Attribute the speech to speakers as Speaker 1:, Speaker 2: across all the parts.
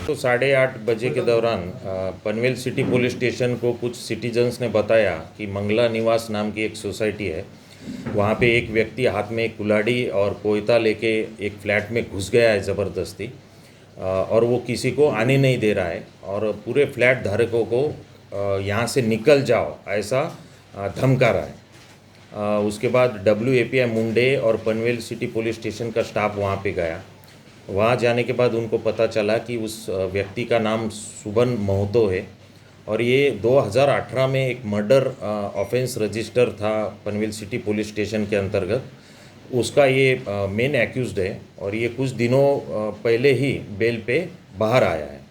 Speaker 1: तो 8:30 बजे के दौरान पनवेल सिटी पुलिस स्टेशन को कुछ सिटीजन्स ने बताया कि मंगला निवास नाम की एक सोसाइटी है। वहाँ पे एक व्यक्ति हाथ में एक कुल्हाड़ी और कोयता लेके एक फ्लैट में घुस गया है ज़बरदस्ती, और वो किसी को आने नहीं दे रहा है और पूरे फ्लैट धारकों को यहाँ से निकल जाओ ऐसा धमका रहा है। उसके बाद WAPI मुंडे और पनवेल सिटी पुलिस स्टेशन का स्टाफ वहाँ पे गया। वहाँ जाने के बाद उनको पता चला कि उस व्यक्ति का नाम सुबन महतो है और ये 2018 में एक मर्डर ऑफेंस रजिस्टर था पनवेल सिटी पुलिस स्टेशन के अंतर्गत। उसका ये मेन एक्यूज्ड है और ये कुछ दिनों पहले ही बेल पे बाहर आया है।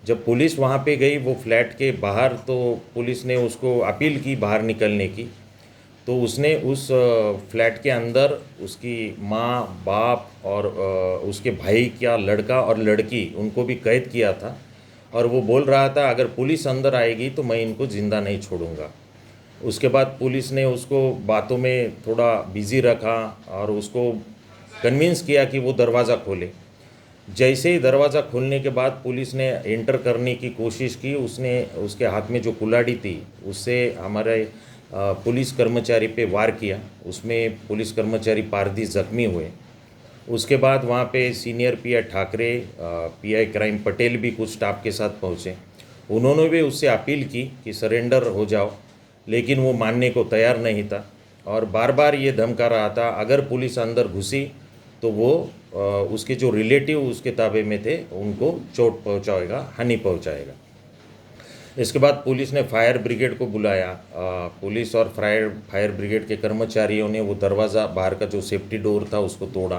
Speaker 1: जब पुलिस वहाँ पे गई वो फ्लैट के बाहर, तो पुलिस ने उसको अपील की बाहर निकलने की, तो उसने उस फ्लैट के अंदर उसकी माँ, बाप और उसके भाई का लड़का और लड़की उनको भी कैद किया था और वो बोल रहा था अगर पुलिस अंदर आएगी तो मैं इनको ज़िंदा नहीं छोड़ूंगा। उसके बाद पुलिस ने उसको बातों में थोड़ा बिज़ी रखा और उसको कन्विंस किया कि वो दरवाज़ा खोले। जैसे ही दरवाज़ा खोलने के बाद पुलिस ने एंटर करने की कोशिश की, उसने उसके हाथ में जो कुल्हाड़ी थी उससे हमारे पुलिस कर्मचारी पे वार किया। उसमें पुलिस कर्मचारी पारदी जख्मी हुए। उसके बाद वहाँ पे senior PI Thackeray, PI crime Patel भी कुछ स्टाफ के साथ पहुँचे। उन्होंने भी उससे अपील की कि सरेंडर हो जाओ, लेकिन वो मानने को तैयार नहीं था और बार बार ये धमका रहा था अगर पुलिस अंदर घुसी तो वो उसके जो रिलेटिव उसके ताबे में थे उनको चोट पहुँचाएगा, हानि पहुँचाएगा। इसके बाद पुलिस ने फायर ब्रिगेड को बुलाया। पुलिस और फायर ब्रिगेड के कर्मचारियों ने वो दरवाज़ा बाहर का जो सेफ्टी डोर था उसको तोड़ा।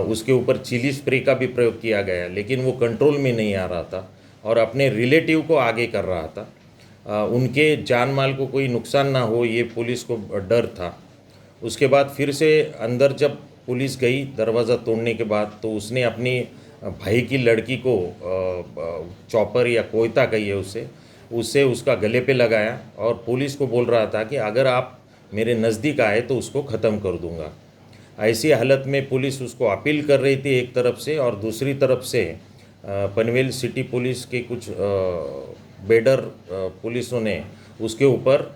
Speaker 1: उसके ऊपर चिली स्प्रे का भी प्रयोग किया गया, लेकिन वो कंट्रोल में नहीं आ रहा था और अपने रिलेटिव को आगे कर रहा था। उनके जान माल को कोई नुकसान ना हो ये पुलिस को डर था। उसके बाद फिर से अंदर जब पुलिस गई दरवाज़ा तोड़ने के बाद, तो उसने अपनी भाई की लड़की को चॉपर या कोयता कहिए उससे उसका गले पे लगाया और पुलिस को बोल रहा था कि अगर आप मेरे नज़दीक आए तो उसको ख़त्म कर दूंगा। ऐसी हालत में पुलिस उसको अपील कर रही थी एक तरफ से, और दूसरी तरफ से पनवेल सिटी पुलिस के कुछ बेडर पुलिसों ने उसके ऊपर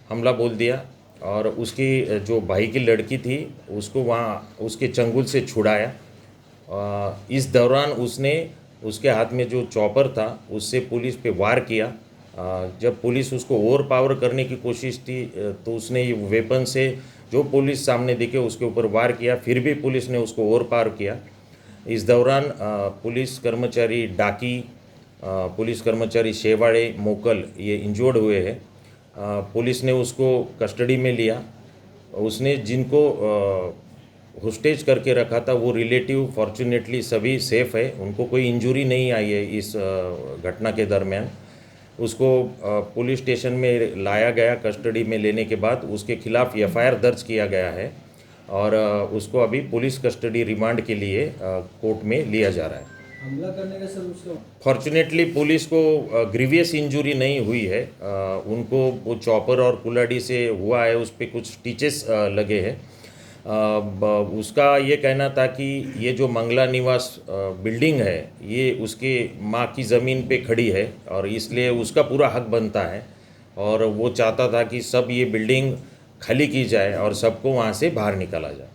Speaker 1: हमला बोल दिया और उसकी जो भाई की लड़की थी उसको वहाँ उसके चंगुल से छुड़ाया। इस दौरान उसने उसके हाथ में जो चॉपर था उससे पुलिस पे वार किया। जब पुलिस उसको ओवर पावर करने की कोशिश थी तो उसने ये वेपन से जो पुलिस सामने दिखे उसके ऊपर वार किया, फिर भी पुलिस ने उसको ओवर पावर किया। इस दौरान पुलिस कर्मचारी डाकी, पुलिस कर्मचारी शेवाड़े, मोकल ये इंजर्ड हुए हैं। पुलिस ने उसको कस्टडी में लिया। उसने जिनको होस्टेज करके रखा था वो रिलेटिव फॉर्चुनेटली सभी सेफ है, उनको कोई इंजरी नहीं आई है इस घटना के दरमियान। उसको पुलिस स्टेशन में लाया गया। कस्टडी में लेने के बाद उसके खिलाफ FIR दर्ज किया गया है और उसको अभी पुलिस कस्टडी रिमांड के लिए कोर्ट में लिया जा रहा है।
Speaker 2: हमला करने का सर उसको
Speaker 1: फॉर्चुनेटली पुलिस को ग्रीवियस इंजरी नहीं हुई है। उनको वो चॉपर और कुल्हाड़ी से हुआ है, उस पर कुछ स्टिचेस लगे हैं। उसका ये कहना था कि ये जो मंगला निवास बिल्डिंग है ये उसके माँ की ज़मीन पे खड़ी है और इसलिए उसका पूरा हक बनता है और वो चाहता था कि सब ये बिल्डिंग खाली की जाए और सबको वहाँ से बाहर निकाला जाए।